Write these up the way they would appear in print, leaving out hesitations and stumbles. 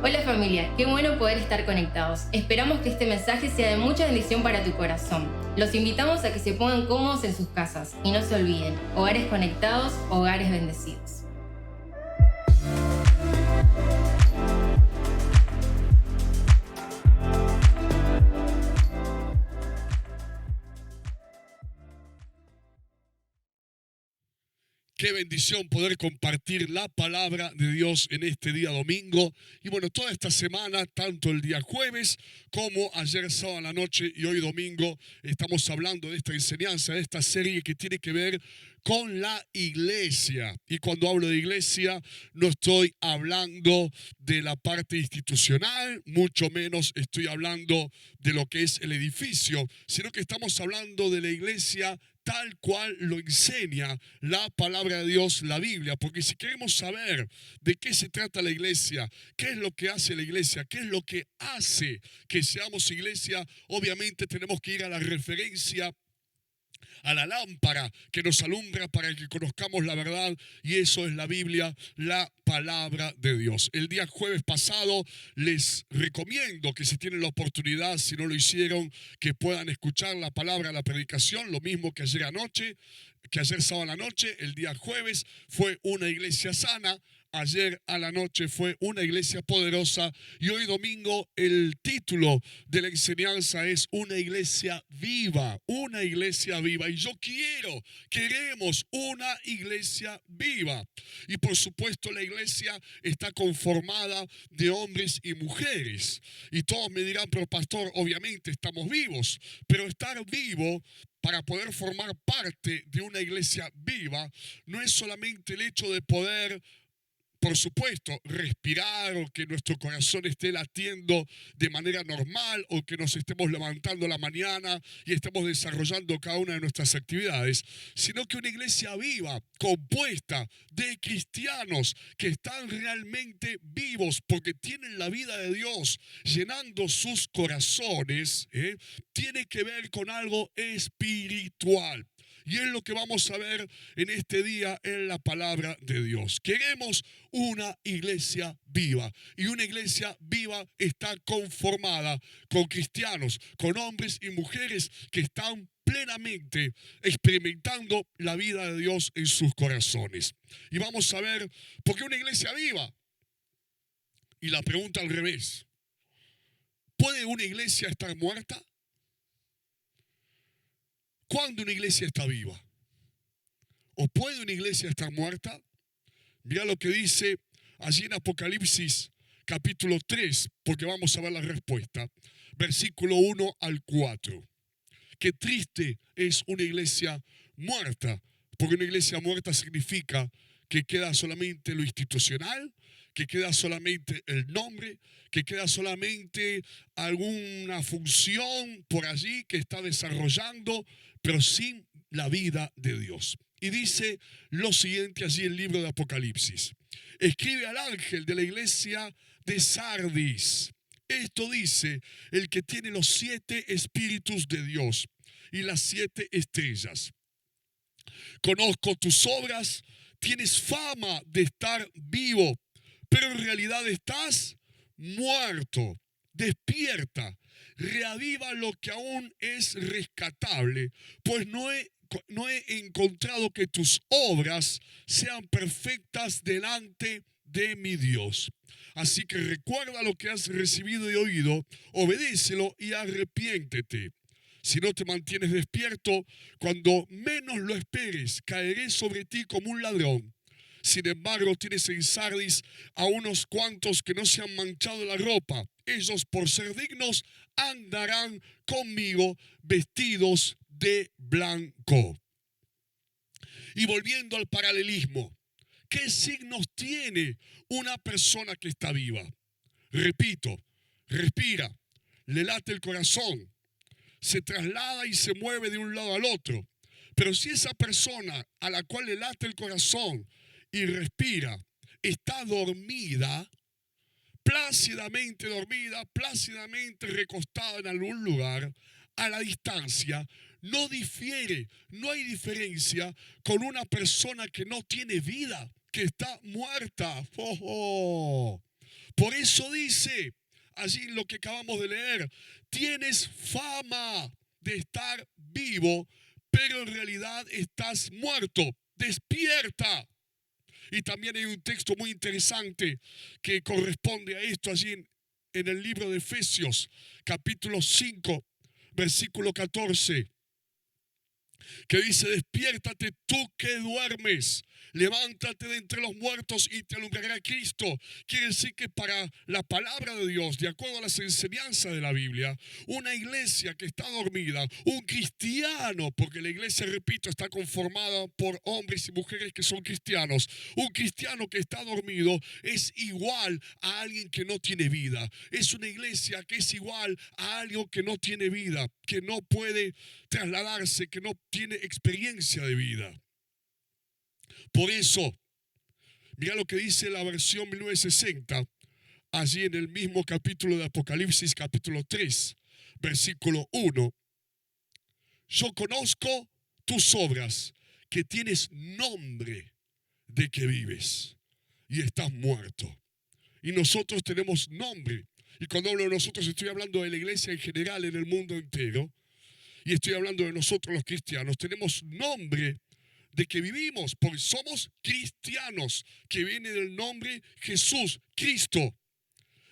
Hola familia, qué bueno poder estar conectados. Esperamos que este mensaje sea de mucha bendición para tu corazón. Los invitamos a que se pongan cómodos en sus casas y no se olviden, hogares conectados, hogares bendecidos. Qué bendición poder compartir la palabra de Dios en este día domingo. Y bueno, toda esta semana, tanto el día jueves como ayer sábado a la noche y hoy domingo, estamos hablando de esta enseñanza, de esta serie que tiene que ver con la iglesia. Y cuando hablo de iglesia, no estoy hablando de la parte institucional, mucho menos estoy hablando de lo que es el edificio, sino que estamos hablando de la iglesia tal cual lo enseña la palabra de Dios, la Biblia. Porque si queremos saber de qué se trata la iglesia, qué es lo que hace la iglesia, qué es lo que hace que seamos iglesia, obviamente tenemos que ir a la referencia, a la lámpara que nos alumbra para que conozcamos la verdad, y eso es la Biblia, la palabra de Dios. El día jueves pasado les recomiendo que si tienen la oportunidad, si no lo hicieron, que puedan escuchar la palabra, la predicación, lo mismo que ayer anoche, que ayer sábado a la noche. El día jueves fue una iglesia sana. Ayer a la noche fue una iglesia poderosa, y hoy domingo el título de la enseñanza es una iglesia viva, una iglesia viva. Y queremos una iglesia viva. Y por supuesto la iglesia está conformada de hombres y mujeres. Y todos me dirán, pero pastor, obviamente estamos vivos, pero estar vivo para poder formar parte de una iglesia viva no es solamente el hecho de poder, por supuesto, respirar, o que nuestro corazón esté latiendo de manera normal, o que nos estemos levantando a la mañana y estemos desarrollando cada una de nuestras actividades, sino que una iglesia viva, compuesta de cristianos que están realmente vivos porque tienen la vida de Dios llenando sus corazones, tiene que ver con algo espiritual. Y es lo que vamos a ver en este día en la palabra de Dios. Queremos una iglesia viva. Y una iglesia viva está conformada con cristianos, con hombres y mujeres que están plenamente experimentando la vida de Dios en sus corazones. Y vamos a ver por qué una iglesia viva. Y la pregunta al revés: ¿puede una iglesia estar muerta? ¿Cuándo una iglesia está viva? ¿O puede una iglesia estar muerta? Mira lo que dice allí en Apocalipsis capítulo 3, porque vamos a ver la respuesta. Versículo 1 al 4. Qué triste es una iglesia muerta, porque una iglesia muerta significa que queda solamente lo institucional, que queda solamente el nombre, que queda solamente alguna función por allí que está desarrollando, pero sin la vida de Dios. Y dice lo siguiente allí en el libro de Apocalipsis: escribe al ángel de la iglesia de Sardis. Esto dice el que tiene los 7 espíritus de Dios y las 7 estrellas. Conozco tus obras, tienes fama de estar vivo, pero en realidad estás muerto. Despierta, reaviva lo que aún es rescatable, pues no he encontrado que tus obras sean perfectas delante de mi Dios. Así que recuerda lo que has recibido y oído, obedécelo y arrepiéntete. Si no te mantienes despierto, cuando menos lo esperes, caeré sobre ti como un ladrón. Sin embargo, tienes en Sardis a unos cuantos que no se han manchado la ropa. Ellos, por ser dignos, andarán conmigo vestidos de blanco. Y volviendo al paralelismo, ¿qué signos tiene una persona que está viva? Repito, respira, le late el corazón, se traslada y se mueve de un lado al otro. Pero si esa persona a la cual le late el corazón y respira está dormida, plácidamente dormida, plácidamente recostada en algún lugar, a la distancia, no difiere, no hay diferencia con una persona que no tiene vida, que está muerta. ¡Oh! Por eso dice, allí en lo que acabamos de leer, tienes fama de estar vivo, pero en realidad estás muerto. Despierta. Y también hay un texto muy interesante que corresponde a esto allí en el libro de Efesios, capítulo 5, versículo 14. Que dice, despiértate tú que duermes, levántate de entre los muertos y te alumbrará Cristo. Quiere decir que para la palabra de Dios, de acuerdo a las enseñanzas de la Biblia, una iglesia que está dormida, un cristiano, porque la iglesia, repito, está conformada por hombres y mujeres que son cristianos, un cristiano que está dormido es igual a alguien que no tiene vida. Es una iglesia que es igual a alguien que no tiene vida, que no puede trasladarse, que no tiene experiencia de vida. Por eso, mira lo que dice la versión 1960, allí en el mismo capítulo de Apocalipsis, capítulo 3, versículo 1. Yo conozco tus obras, que tienes nombre de que vives y estás muerto. Y nosotros tenemos nombre. Y cuando hablo de nosotros, estoy hablando de la iglesia en general, en el mundo entero. Y estoy hablando de nosotros los cristianos. Tenemos nombre de que vivimos, porque somos cristianos, que viene del nombre Jesús, Cristo.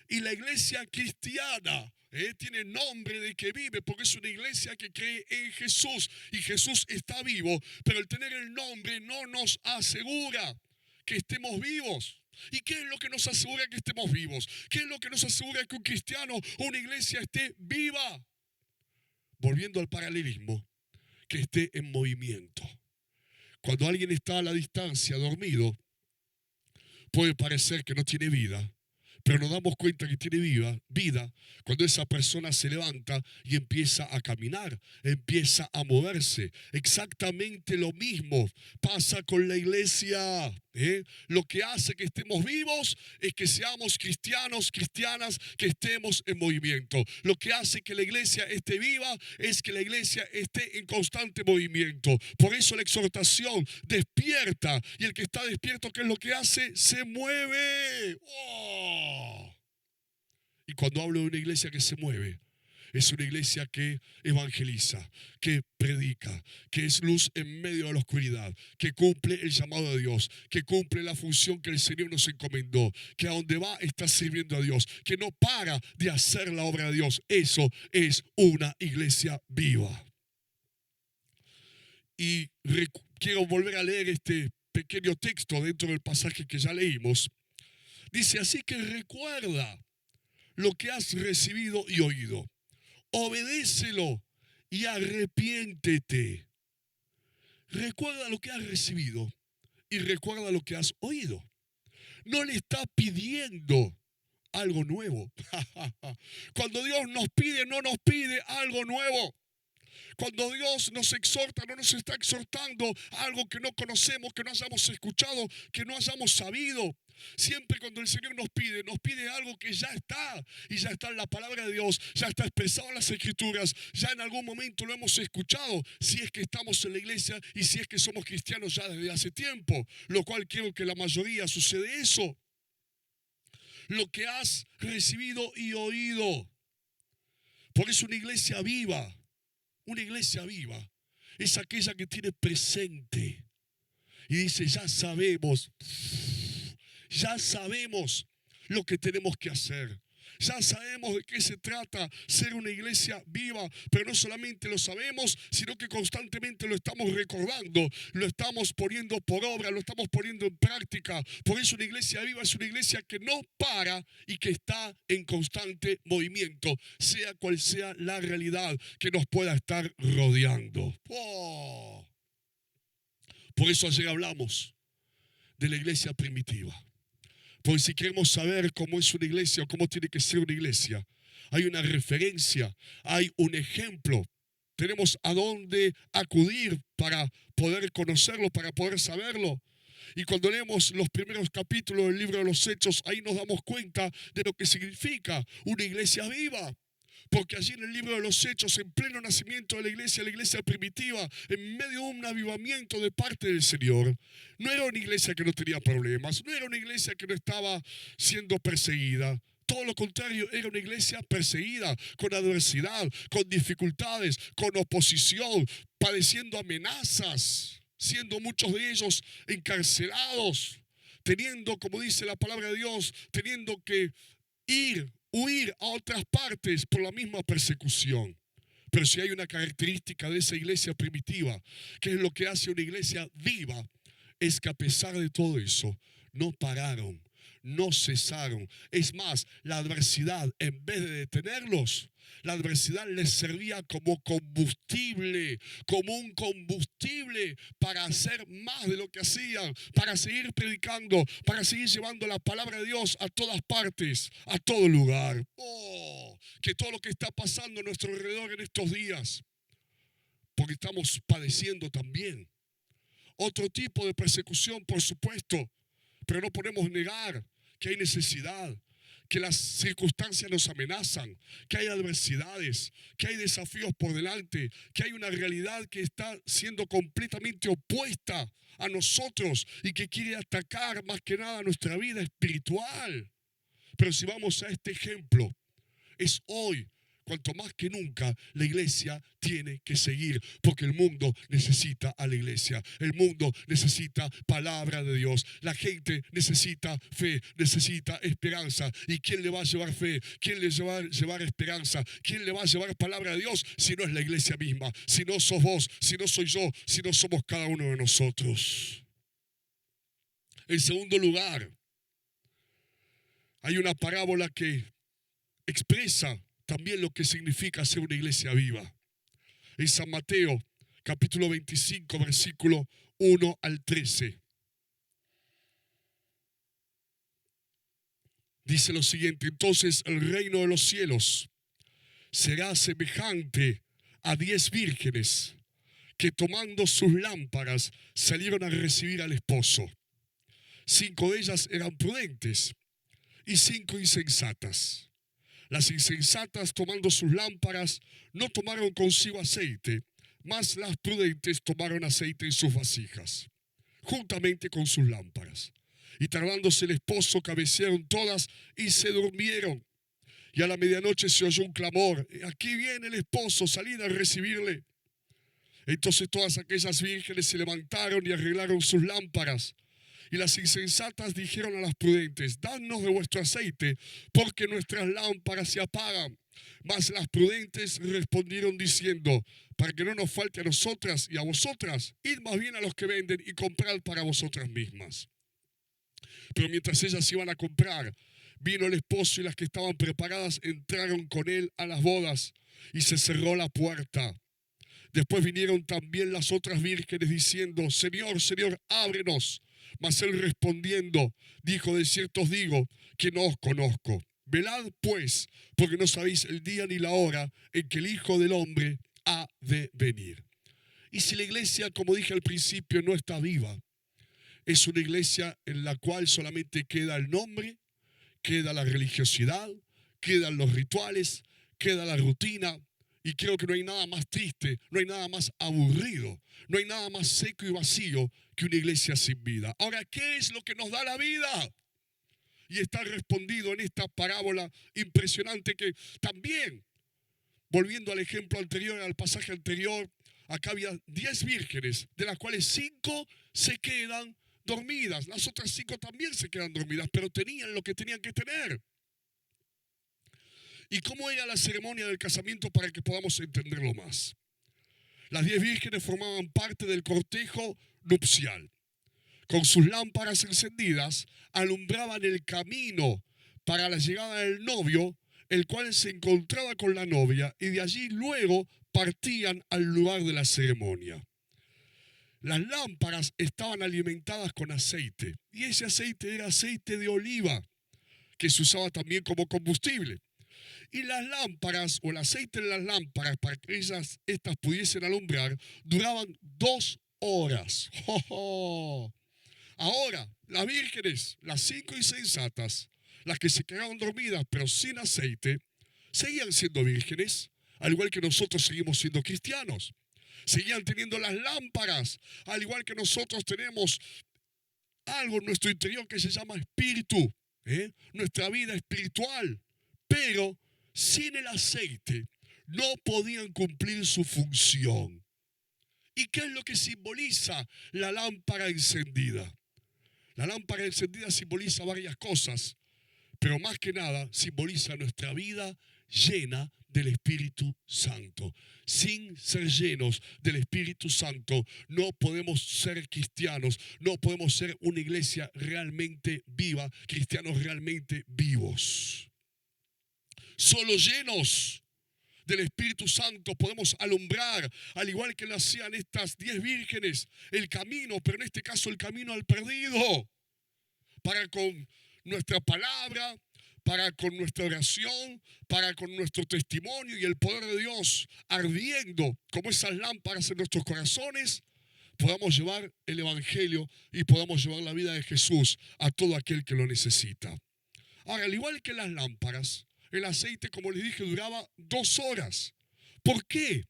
Y la iglesia cristiana tiene nombre de que vive, porque es una iglesia que cree en Jesús. Y Jesús está vivo, pero el tener el nombre no nos asegura que estemos vivos. ¿Y qué es lo que nos asegura que estemos vivos? ¿Qué es lo que nos asegura que un cristiano o una iglesia esté viva? Volviendo al paralelismo, que esté en movimiento. Cuando alguien está a la distancia, dormido, puede parecer que no tiene vida, pero nos damos cuenta que tiene vida cuando esa persona se levanta y empieza a caminar, empieza a moverse. Exactamente lo mismo pasa con la iglesia. Lo que hace que estemos vivos es que seamos cristianos, cristianas, que estemos en movimiento. Lo que hace que la iglesia esté viva es que la iglesia esté en constante movimiento. Por eso la exhortación, despierta. Y el que está despierto, ¿qué es lo que hace? Se mueve. ¡Oh! Y cuando hablo de una iglesia que se mueve, es una iglesia que evangeliza, que predica, que es luz en medio de la oscuridad, que cumple el llamado de Dios, que cumple la función que el Señor nos encomendó, que a donde va está sirviendo a Dios, que no para de hacer la obra de Dios. Eso es una iglesia viva. Y quiero volver a leer este pequeño texto dentro del pasaje que ya leímos. Dice, así que recuerda lo que has recibido y oído. Obedécelo y arrepiéntete. Recuerda lo que has recibido y recuerda lo que has oído. No le está pidiendo algo nuevo. Cuando Dios nos pide, no nos pide algo nuevo. Cuando Dios nos exhorta, no nos está exhortando a algo que no conocemos, que no hayamos escuchado, que no hayamos sabido. Siempre cuando el Señor nos pide algo que ya está, y ya está en la palabra de Dios, ya está expresado en las Escrituras, ya en algún momento lo hemos escuchado, si es que estamos en la iglesia y si es que somos cristianos ya desde hace tiempo, lo cual creo que la mayoría sucede eso. Lo que has recibido y oído. Por eso una iglesia viva es aquella que tiene presente y dice, ya sabemos lo que tenemos que hacer. Ya sabemos de qué se trata ser una iglesia viva, pero no solamente lo sabemos, sino que constantemente lo estamos recordando, lo estamos poniendo por obra, lo estamos poniendo en práctica. Por eso una iglesia viva es una iglesia que no para y que está en constante movimiento, sea cual sea la realidad que nos pueda estar rodeando. ¡Oh! Por eso ayer hablamos de la iglesia primitiva. Porque si queremos saber cómo es una iglesia o cómo tiene que ser una iglesia, hay una referencia, hay un ejemplo. Tenemos a dónde acudir para poder conocerlo, para poder saberlo. Y cuando leemos los primeros capítulos del libro de los Hechos, ahí nos damos cuenta de lo que significa una iglesia viva. Porque allí en el libro de los Hechos, en pleno nacimiento de la iglesia primitiva, en medio de un avivamiento de parte del Señor, no era una iglesia que no tenía problemas, no era una iglesia que no estaba siendo perseguida. Todo lo contrario, era una iglesia perseguida, con adversidad, con dificultades, con oposición, padeciendo amenazas, siendo muchos de ellos encarcelados, teniendo, como dice la palabra de Dios, teniendo que huir a otras partes por la misma persecución. Pero si hay una característica de esa iglesia primitiva, que es lo que hace una iglesia viva, es que a pesar de todo eso, no pararon, no cesaron. Es más, la adversidad, en vez de detenerlos, la adversidad les servía como combustible, como un combustible para hacer más de lo que hacían, para seguir predicando, para seguir llevando la palabra de Dios a todas partes, a todo lugar. Oh, que todo lo que está pasando a nuestro alrededor en estos días, porque estamos padeciendo también otro tipo de persecución, por supuesto, pero no podemos negar que hay necesidad, que las circunstancias nos amenazan, que hay adversidades, que hay desafíos por delante, que hay una realidad que está siendo completamente opuesta a nosotros y que quiere atacar más que nada nuestra vida espiritual. Pero si vamos a este ejemplo, es hoy, cuanto más que nunca, la iglesia tiene que seguir, porque el mundo necesita a la iglesia. El mundo necesita palabra de Dios. La gente necesita fe, necesita esperanza. ¿Y quién le va a llevar fe? ¿Quién le va a llevar esperanza? ¿Quién le va a llevar palabra de Dios? Si no es la iglesia misma, si no sos vos, si no soy yo, si no somos cada uno de nosotros. En segundo lugar, hay una parábola que expresa también lo que significa ser una iglesia viva. En San Mateo, capítulo 25, versículo 1 al 13. Dice lo siguiente: entonces el reino de los cielos será semejante a 10 vírgenes que tomando sus lámparas salieron a recibir al esposo. 5 de ellas eran prudentes y 5 insensatas. Las insensatas, tomando sus lámparas, no tomaron consigo aceite, mas las prudentes tomaron aceite en sus vasijas, juntamente con sus lámparas. Y tardándose el esposo, cabecearon todas y se durmieron. Y a la medianoche se oyó un clamor: aquí viene el esposo, salid a recibirle. Entonces todas aquellas vírgenes se levantaron y arreglaron sus lámparas. Y las insensatas dijeron a las prudentes: danos de vuestro aceite, porque nuestras lámparas se apagan. Mas las prudentes respondieron diciendo: para que no nos falte a nosotras y a vosotras, id más bien a los que venden y comprad para vosotras mismas. Pero mientras ellas iban a comprar, vino el esposo, y las que estaban preparadas entraron con él a las bodas, y se cerró la puerta. Después vinieron también las otras vírgenes diciendo: Señor, Señor, ábrenos. Mas él respondiendo dijo: de cierto os digo que no os conozco. Velad pues, porque no sabéis el día ni la hora en que el Hijo del Hombre ha de venir. Y si la iglesia, como dije al principio, no está viva, es una iglesia en la cual solamente queda el nombre, queda la religiosidad, quedan los rituales, queda la rutina. Y creo que no hay nada más triste, no hay nada más aburrido, no hay nada más seco y vacío que una iglesia sin vida. Ahora, ¿qué es lo que nos da la vida? Y está respondido en esta parábola impresionante que también, volviendo al ejemplo anterior, al pasaje anterior, acá había 10 vírgenes, de las cuales 5 se quedan dormidas. Las otras 5 también se quedan dormidas, pero tenían lo que tenían que tener. ¿Y cómo era la ceremonia del casamiento para que podamos entenderlo más? Las 10 vírgenes formaban parte del cortejo nupcial. Con sus lámparas encendidas, alumbraban el camino para la llegada del novio, el cual se encontraba con la novia, y de allí luego partían al lugar de la ceremonia. Las lámparas estaban alimentadas con aceite, y ese aceite era aceite de oliva, que se usaba también como combustible. Y las lámparas, o el aceite en las lámparas, para que estas pudiesen alumbrar, duraban 2 horas. ¡Oh, oh! Ahora, las vírgenes, las 5 insensatas, las que se quedaron dormidas pero sin aceite, seguían siendo vírgenes, al igual que nosotros seguimos siendo cristianos. Seguían teniendo las lámparas, al igual que nosotros tenemos algo en nuestro interior que se llama espíritu, nuestra vida espiritual. Pero sin el aceite no podían cumplir su función. ¿Y qué es lo que simboliza la lámpara encendida? La lámpara encendida simboliza varias cosas, pero más que nada simboliza nuestra vida llena del Espíritu Santo. Sin ser llenos del Espíritu Santo no podemos ser cristianos, no podemos ser una iglesia realmente viva, cristianos realmente vivos. Solo llenos del Espíritu Santo podemos alumbrar, al igual que lo hacían estas 10 vírgenes, el camino, pero en este caso el camino al perdido, para con nuestra palabra, para con nuestra oración, para con nuestro testimonio y el poder de Dios ardiendo como esas lámparas en nuestros corazones, podamos llevar el Evangelio y podamos llevar la vida de Jesús a todo aquel que lo necesita. Ahora, al igual que las lámparas, el aceite, como les dije, duraba 2 horas. ¿Por qué?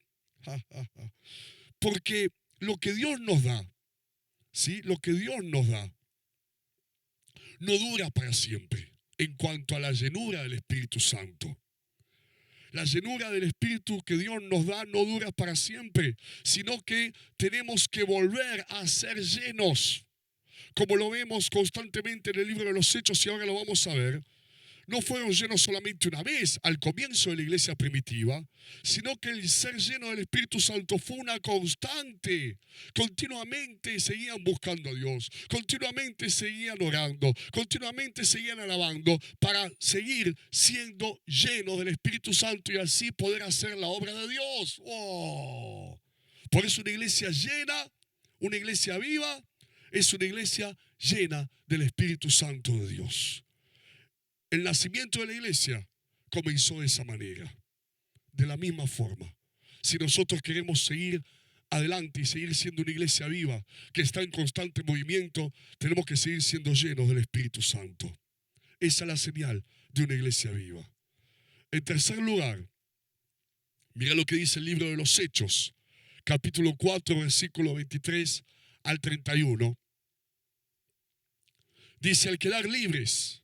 Porque lo que Dios nos da, ¿sí? Lo que Dios nos da, no dura para siempre en cuanto a la llenura del Espíritu Santo. La llenura del Espíritu que Dios nos da no dura para siempre, sino que tenemos que volver a ser llenos. Como lo vemos constantemente en el libro de los Hechos y ahora lo vamos a ver. No fueron llenos solamente una vez al comienzo de la iglesia primitiva, sino que el ser lleno del Espíritu Santo fue una constante. Continuamente seguían buscando a Dios, continuamente seguían orando, continuamente seguían alabando para seguir siendo llenos del Espíritu Santo y así poder hacer la obra de Dios. ¡Oh! Por eso una iglesia llena, una iglesia viva, es una iglesia llena del Espíritu Santo de Dios. El nacimiento de la iglesia comenzó de esa manera, de la misma forma. Si nosotros queremos seguir adelante y seguir siendo una iglesia viva que está en constante movimiento, tenemos que seguir siendo llenos del Espíritu Santo. Esa es la señal de una iglesia viva. En tercer lugar, mira lo que dice el libro de los Hechos, capítulo 4, versículo 23 al 31. Dice: al quedar libres,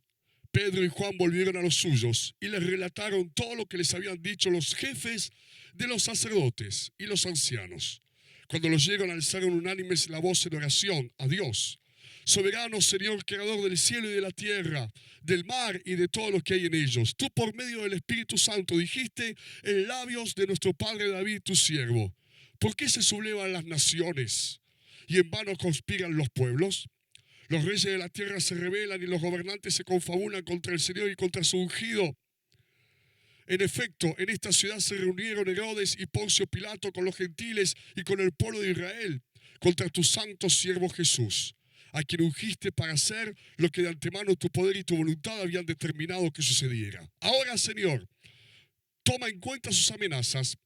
Pedro y Juan volvieron a los suyos y les relataron todo lo que les habían dicho los jefes de los sacerdotes y los ancianos. Cuando los oyeron, alzaron unánimes la voz en oración a Dios. Soberano Señor, creador del cielo y de la tierra, del mar y de todo lo que hay en ellos. Tú por medio del Espíritu Santo dijiste en labios de nuestro padre David, tu siervo: ¿por qué se sublevan las naciones y en vano conspiran los pueblos? Los reyes de la tierra se rebelan y los gobernantes se confabulan contra el Señor y contra su ungido. En efecto, en esta ciudad se reunieron Herodes y Poncio Pilato con los gentiles y con el pueblo de Israel contra tu santo siervo Jesús, a quien ungiste para hacer lo que de antemano tu poder y tu voluntad habían determinado que sucediera. Ahora, Señor, toma en cuenta sus amenazas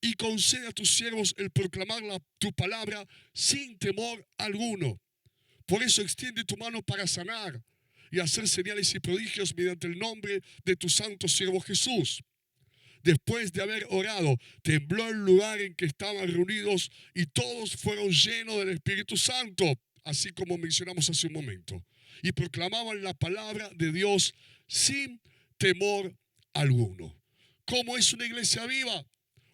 y concede a tus siervos el proclamar tu palabra sin temor alguno. Por eso extiende tu mano para sanar y hacer señales y prodigios mediante el nombre de tu santo siervo Jesús. Después de haber orado, tembló el lugar en que estaban reunidos y todos fueron llenos del Espíritu Santo, así como mencionamos hace un momento, y proclamaban la palabra de Dios sin temor alguno. ¿Cómo es una iglesia viva?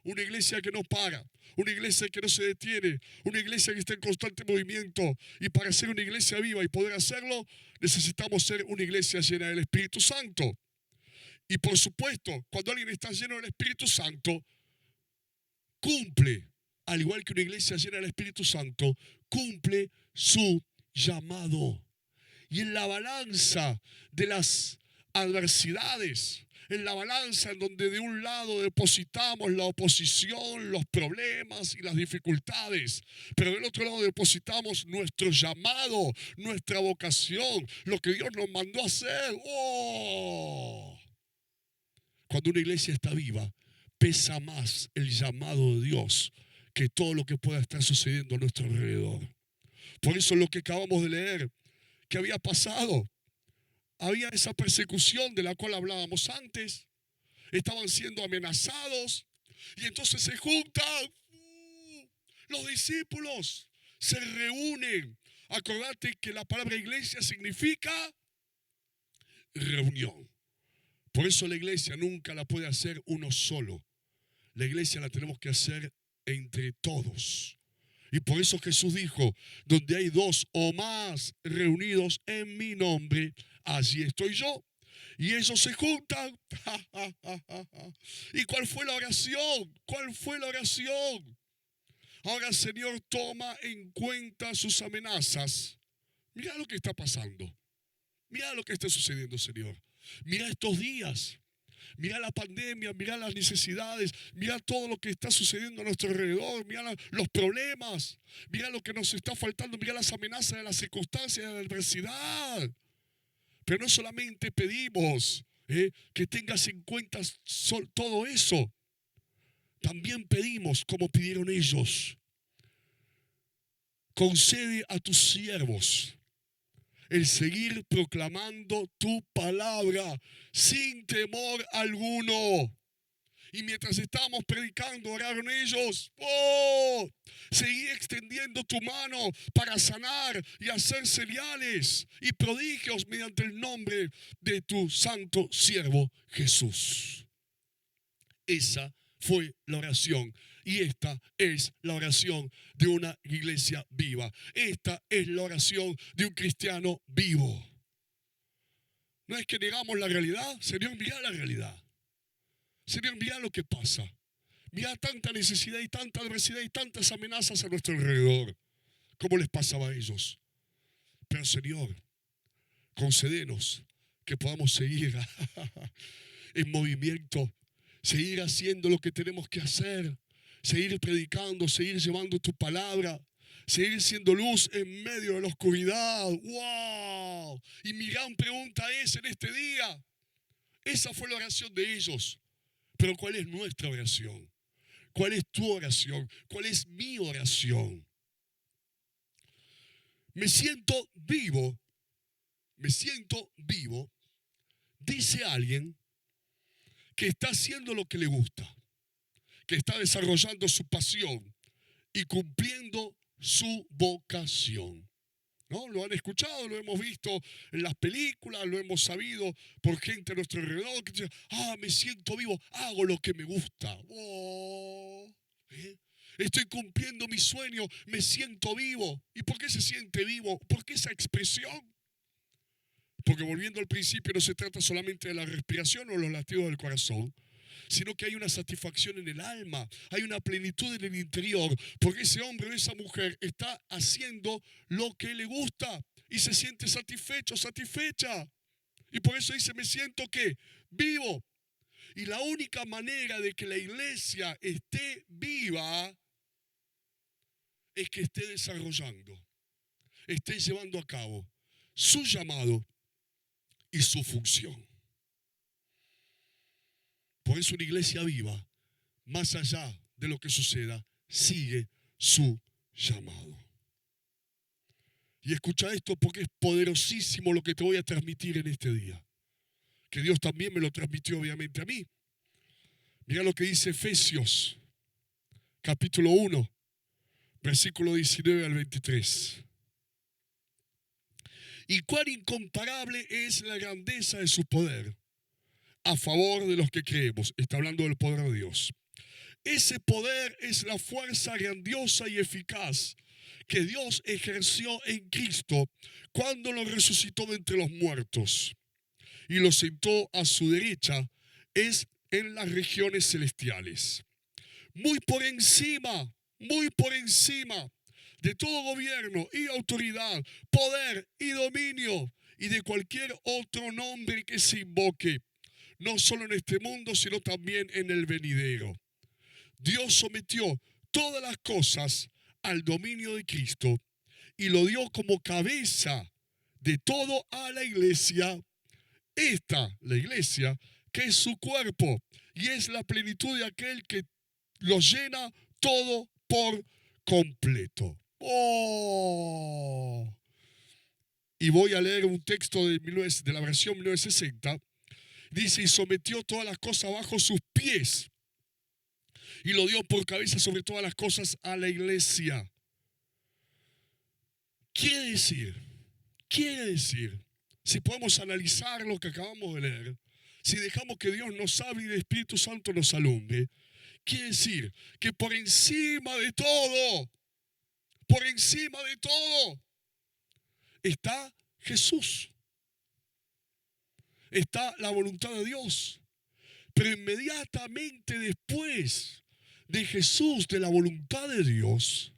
Una iglesia que no para, una iglesia que no se detiene, una iglesia que está en constante movimiento. Y para ser una iglesia viva y poder hacerlo, necesitamos ser una iglesia llena del Espíritu Santo. Y por supuesto, cuando alguien está lleno del Espíritu Santo, cumple, al igual que una iglesia llena del Espíritu Santo, cumple su llamado. Y en la balanza de las adversidades, en la balanza en donde de un lado depositamos la oposición, los problemas y las dificultades, pero del otro lado depositamos nuestro llamado, nuestra vocación, lo que Dios nos mandó a hacer. ¡Oh! Cuando una iglesia está viva, pesa más el llamado de Dios que todo lo que pueda estar sucediendo a nuestro alrededor. Por eso lo que acabamos de leer, que había pasado, había esa persecución de la cual hablábamos antes. estaban siendo amenazados. Y entonces se juntan los discípulos, se reúnen. Acordate que la palabra iglesia significa reunión. Por eso la iglesia nunca la puede hacer uno solo. La iglesia la tenemos que hacer entre todos. Y por eso Jesús dijo, donde hay 2 o más reunidos en mi nombre, allí estoy yo. Y ellos se juntan. ¿Y cuál fue la oración? ¿Cuál fue la oración? Ahora, Señor, toma en cuenta sus amenazas. Mira lo que está pasando. Mira lo que está sucediendo, Señor. Mira estos días. Mira la pandemia, mira las necesidades, mira todo lo que está sucediendo a nuestro alrededor, mira los problemas, mira lo que nos está faltando, mira las amenazas de las circunstancias, de la adversidad. Pero no solamente pedimos que tengas en cuenta todo eso, también pedimos, como pidieron ellos, concede a tus siervos el seguir proclamando tu palabra sin temor alguno. Y mientras estábamos predicando, oraron ellos. Seguí extendiendo tu mano para sanar y hacer señales y prodigios mediante el nombre de tu santo siervo Jesús. Esa fue la oración. Y esta es la oración de una iglesia viva. Esta es la oración de un cristiano vivo. No es que negamos la realidad. Señor, mira la realidad. Señor, mira lo que pasa. Mira tanta necesidad y tanta adversidad y tantas amenazas a nuestro alrededor. ¿Cómo les pasaba a ellos? Pero Señor, concédenos que podamos seguir en movimiento. Seguir haciendo lo que tenemos que hacer. Seguir predicando, seguir llevando tu palabra, seguir siendo luz en medio de la oscuridad. ¡Wow! Y mi gran pregunta es en este día, esa fue la oración de ellos, pero ¿cuál es nuestra oración? ¿Cuál es tu oración? ¿Cuál es mi oración? Me siento vivo, dice alguien que está haciendo lo que le gusta, que está desarrollando su pasión y cumpliendo su vocación. ¿No? Lo han escuchado, lo hemos visto en las películas, lo hemos sabido por gente a nuestro alrededor que dice, me siento vivo, hago lo que me gusta. Estoy cumpliendo mi sueño, me siento vivo. ¿Y por qué se siente vivo? ¿Por qué esa expresión? Porque volviendo al principio, no se trata solamente de la respiración o los latidos del corazón, sino que hay una satisfacción en el alma, hay una plenitud en el interior, porque ese hombre o esa mujer está haciendo lo que le gusta y se siente satisfecho, satisfecha. Y por eso dice, me siento ¿qué? Vivo. Y la única manera de que la iglesia esté viva es que esté desarrollando, esté llevando a cabo su llamado y su función. Por eso una iglesia viva, más allá de lo que suceda, sigue su llamado. Y escucha esto porque es poderosísimo lo que te voy a transmitir en este día. Que Dios también me lo transmitió obviamente a mí. Mira lo que dice Efesios, capítulo 1, versículo 19 al 23. Y cuán incomparable es la grandeza de su poder a favor de los que creemos. Está hablando del poder de Dios. Ese poder es la fuerza grandiosa y eficaz que Dios ejerció en Cristo cuando lo resucitó de entre los muertos y lo sentó a su derecha en las regiones celestiales. Muy por encima de todo gobierno y autoridad, poder y dominio y de cualquier otro nombre que se invoque, no solo en este mundo, sino también en el venidero. Dios sometió todas las cosas al dominio de Cristo y lo dio como cabeza de todo a la iglesia. La iglesia, que es su cuerpo y es la plenitud de aquel que lo llena todo por completo. Y voy a leer un texto de la versión 1960. Dice, y sometió todas las cosas bajo sus pies. Y lo dio por cabeza sobre todas las cosas a la iglesia. Quiere decir, si podemos analizar lo que acabamos de leer, si dejamos que Dios nos hable y el Espíritu Santo nos alumbre, quiere decir que por encima de todo, está Jesús. Está la voluntad de Dios. Pero inmediatamente después de Jesús, de la voluntad de Dios,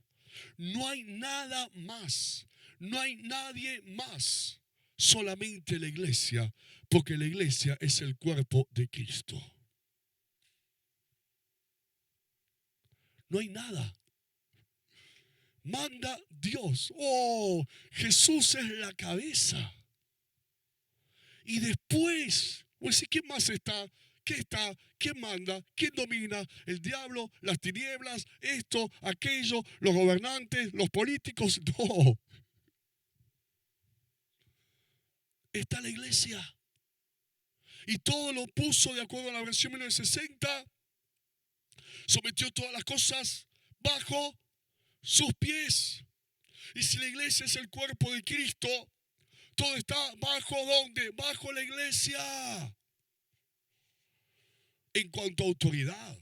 no hay nada más, no hay nadie más, solamente la iglesia, porque la iglesia es el cuerpo de Cristo. No hay nada. Manda Dios. Oh, Jesús es la cabeza. Y después, pues, ¿quién más está? ¿Qué está? ¿Quién manda? ¿Quién domina? El diablo, las tinieblas, esto, aquello, los gobernantes, los políticos. No. Está la iglesia. Y todo lo puso de acuerdo a la versión 1960. Sometió todas las cosas bajo sus pies. Y si la iglesia es el cuerpo de Cristo, todo está bajo ¿dónde? Bajo la iglesia. En cuanto a autoridad,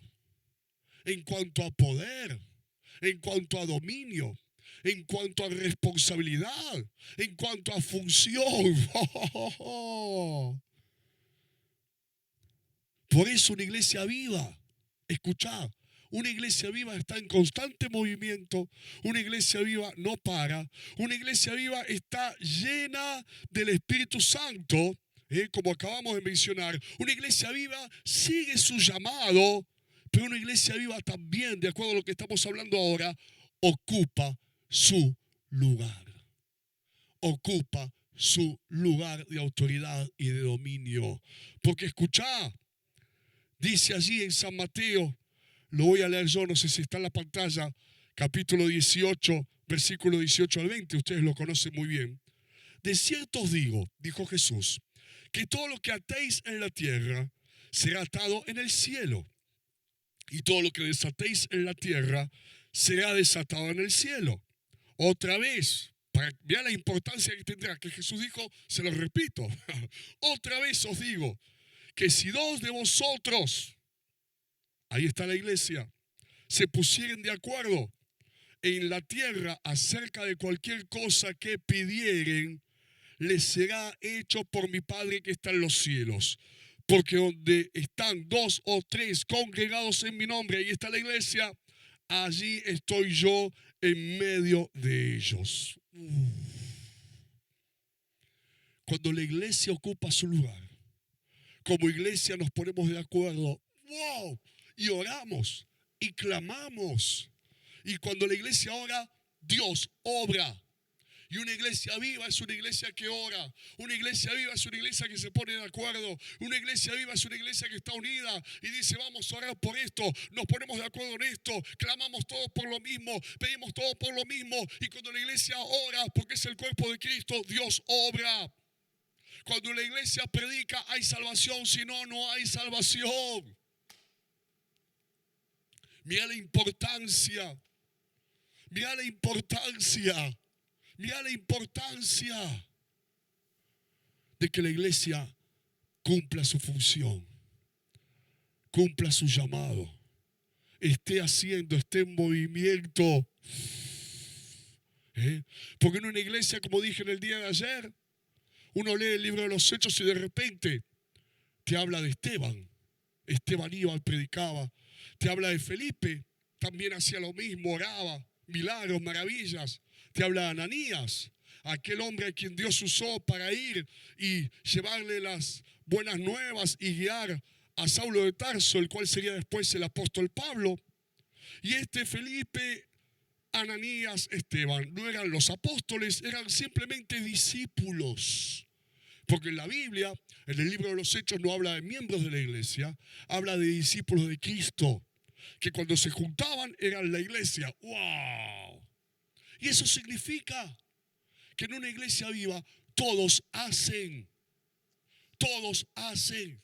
en cuanto a poder, en cuanto a dominio, en cuanto a responsabilidad, en cuanto a función. Por eso una iglesia viva, escuchad, una iglesia viva está en constante movimiento, una iglesia viva no para, una iglesia viva está llena del Espíritu Santo, como acabamos de mencionar. Una iglesia viva sigue su llamado, pero una iglesia viva también, de acuerdo a lo que estamos hablando ahora, ocupa su lugar. Ocupa su lugar de autoridad y de dominio. Porque escuchá, dice allí en San Mateo, lo voy a leer yo, no sé si está en la pantalla, capítulo 18, versículo 18 al 20, ustedes lo conocen muy bien. De cierto os digo, dijo Jesús, que todo lo que atéis en la tierra será atado en el cielo, y todo lo que desatéis en la tierra será desatado en el cielo. Otra vez, mira la importancia que tendrá, que Jesús dijo, se lo repito, otra vez os digo, que si dos de vosotros, ahí está la iglesia, se pusieren de acuerdo en la tierra acerca de cualquier cosa que pidieren, les será hecho por mi Padre que está en los cielos. Porque donde están dos o tres congregados en mi nombre, ahí está la iglesia, allí estoy yo en medio de ellos. Cuando la iglesia ocupa su lugar, como iglesia nos ponemos de acuerdo, ¡wow! Y oramos y clamamos. Y cuando la iglesia ora, Dios obra. Y una iglesia viva es una iglesia que ora. Una iglesia viva es una iglesia que se pone de acuerdo. Una iglesia viva es una iglesia que está unida y dice, vamos a orar por esto. Nos ponemos de acuerdo en esto. Clamamos todos por lo mismo. Pedimos todos por lo mismo. Y cuando la iglesia ora, porque es el cuerpo de Cristo, Dios obra. Cuando la iglesia predica, hay salvación. Si no, no hay salvación. Mira la importancia. Mira la importancia. Mira la importancia de que la iglesia cumpla su función, cumpla su llamado, esté en movimiento. Porque en una iglesia, como dije en el día de ayer, uno lee el libro de los Hechos y de repente te habla de Esteban. Esteban iba, predicaba. Te habla de Felipe, también hacía lo mismo, oraba, milagros, maravillas. Te habla de Ananías, aquel hombre a quien Dios usó para ir y llevarle las buenas nuevas y guiar a Saulo de Tarso, el cual sería después el apóstol Pablo. Y Felipe, Ananías, Esteban, no eran los apóstoles, eran simplemente discípulos. Porque en la Biblia, en el libro de los Hechos, no habla de miembros de la iglesia, habla de discípulos de Cristo, que cuando se juntaban eran la iglesia. ¡Wow! Y eso significa que en una iglesia viva todos hacen. Todos hacen.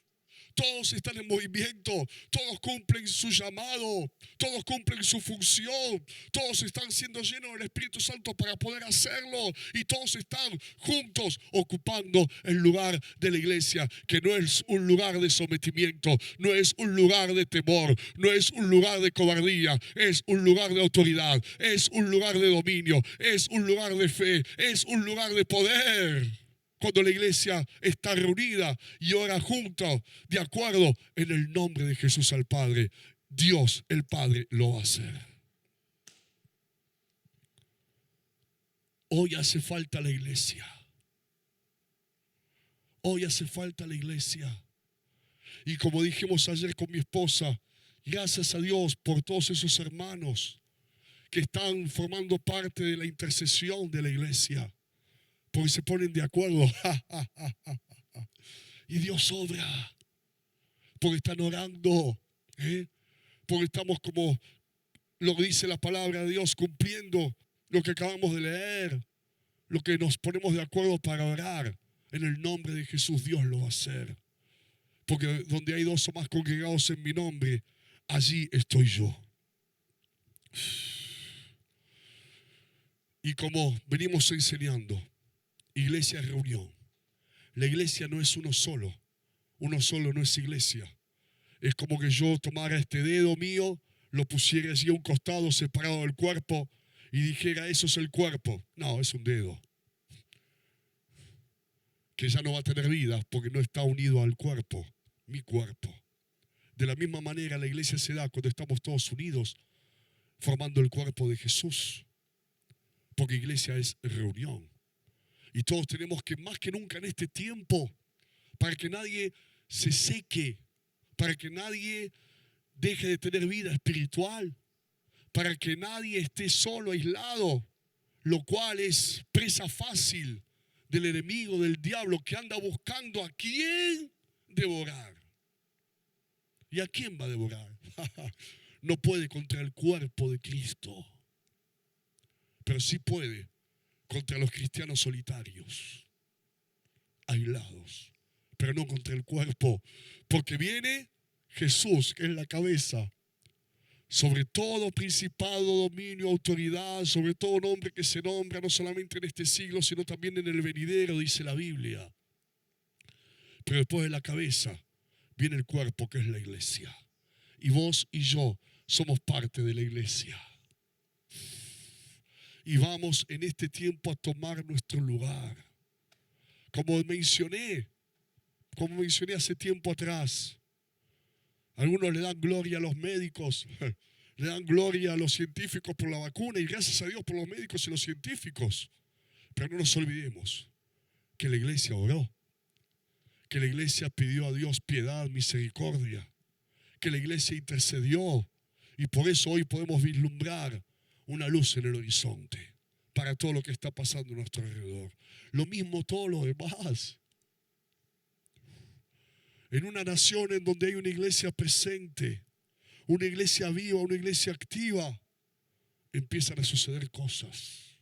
todos están en movimiento, todos cumplen su llamado, todos cumplen su función, todos están siendo llenos del Espíritu Santo para poder hacerlo y todos están juntos ocupando el lugar de la iglesia, que no es un lugar de sometimiento, no es un lugar de temor, no es un lugar de cobardía, es un lugar de autoridad, es un lugar de dominio, es un lugar de fe, es un lugar de poder. Cuando la iglesia está reunida y ora juntos, de acuerdo en el nombre de Jesús al Padre, Dios el Padre lo va a hacer. Hoy hace falta la iglesia. Hoy hace falta la iglesia. Y como dijimos ayer con mi esposa, gracias a Dios por todos esos hermanos que están formando parte de la intercesión de la iglesia. Porque se ponen de acuerdo. Y Dios obra. Porque están orando. Porque estamos, como lo dice la palabra de Dios, cumpliendo lo que acabamos de leer. Lo que nos ponemos de acuerdo para orar. En el nombre de Jesús, Dios lo va a hacer. Porque donde hay dos o más congregados en mi nombre, allí estoy yo. Y como venimos enseñando, iglesia es reunión. La iglesia no es uno solo no es iglesia. Es como que yo tomara este dedo mío, lo pusiera allí a un costado separado del cuerpo y dijera, eso es el cuerpo. No, es un dedo que ya no va a tener vida porque no está unido al cuerpo, mi cuerpo. De la misma manera la iglesia se da cuando estamos todos unidos formando el cuerpo de Jesús, porque iglesia es reunión. Y todos tenemos que, más que nunca en este tiempo, para que nadie se seque, para que nadie deje de tener vida espiritual, para que nadie esté solo, aislado, lo cual es presa fácil del enemigo, del diablo, que anda buscando a quién devorar. ¿Y a quién va a devorar? No puede contra el cuerpo de Cristo, pero sí puede contra los cristianos solitarios, aislados, pero no contra el cuerpo, porque viene Jesús, que es la cabeza, sobre todo principado, dominio, autoridad, sobre todo nombre que se nombra no solamente en este siglo, sino también en el venidero, dice la Biblia. Pero después de la cabeza viene el cuerpo, que es la iglesia. Y vos y yo somos parte de la iglesia. Y vamos en este tiempo a tomar nuestro lugar. Como mencioné hace tiempo atrás, algunos le dan gloria a los médicos, le dan gloria a los científicos por la vacuna y gracias a Dios por los médicos y los científicos. Pero no nos olvidemos que la iglesia oró, que la iglesia pidió a Dios piedad, misericordia, que la iglesia intercedió y por eso hoy podemos vislumbrar una luz en el horizonte para todo lo que está pasando a nuestro alrededor. Lo mismo todo lo demás. En una nación en donde hay una iglesia presente, una iglesia viva, una iglesia activa, empiezan a suceder cosas.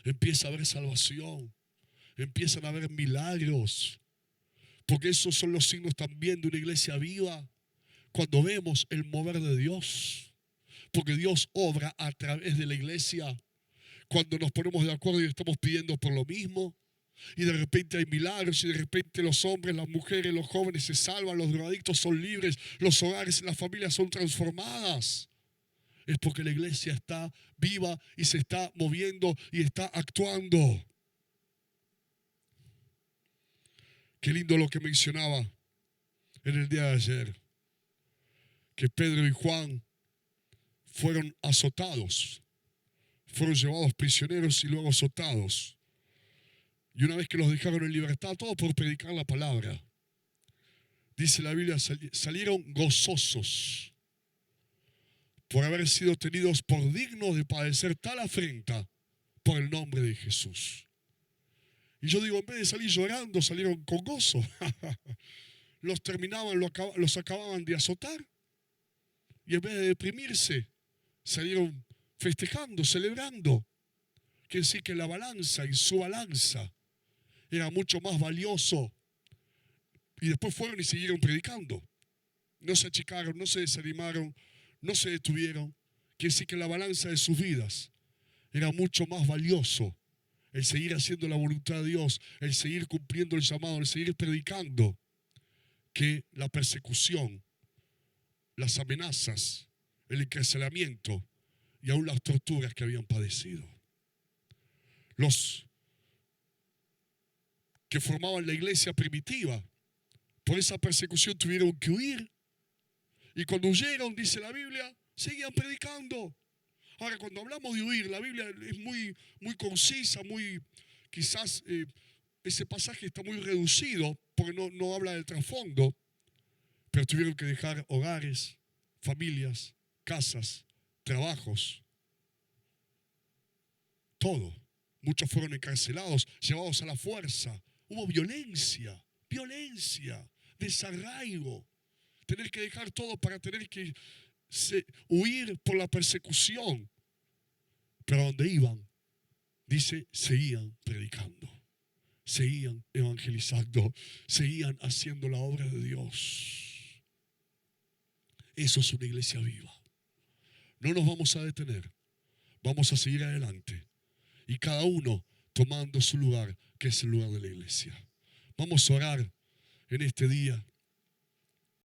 Empieza a haber salvación, empiezan a haber milagros, porque esos son los signos también de una iglesia viva, cuando vemos el mover de Dios, porque Dios obra a través de la iglesia, cuando nos ponemos de acuerdo y estamos pidiendo por lo mismo, y de repente hay milagros, y de repente los hombres, las mujeres, los jóvenes se salvan, los drogadictos son libres, los hogares y las familias son transformadas. Es porque la iglesia está viva y se está moviendo y está actuando. Qué lindo lo que mencionaba en el día de ayer, que Pedro y Juan fueron azotados, fueron llevados prisioneros y luego azotados. Y una vez que los dejaron en libertad, todo por predicar la palabra, dice la Biblia, salieron gozosos por haber sido tenidos por dignos de padecer tal afrenta por el nombre de Jesús. Y yo digo, en vez de salir llorando, salieron con gozo. Los acababan de azotar. Y en vez de deprimirse, salieron festejando, celebrando. Quiere decir que en su balanza, era mucho más valioso Y después fueron y siguieron predicando. No se achicaron, no se desanimaron, no se detuvieron. Quiere decir que la balanza de sus vidas era mucho más valioso el seguir haciendo la voluntad de Dios, el seguir cumpliendo el llamado, el seguir predicando, que la persecución, las amenazas, el encarcelamiento y aún las torturas que habían padecido. Los que formaban la iglesia primitiva, por esa persecución tuvieron que huir. Y cuando huyeron, dice la Biblia, seguían predicando. Ahora, cuando hablamos de huir, la Biblia es muy concisa, quizás ese pasaje está muy reducido porque no habla del trasfondo, pero tuvieron que dejar hogares, familias, casas, trabajos, todo. Muchos fueron encarcelados, llevados a la fuerza. Hubo violencia, desarraigo. Tener que dejar todo para tener que huir por la persecución. Pero a donde iban, dice, seguían predicando, seguían evangelizando, seguían haciendo la obra de Dios. Eso es una iglesia viva. No nos vamos a detener, vamos a seguir adelante. Y cada uno tomando su lugar, que es el lugar de la iglesia. Vamos a orar en este día.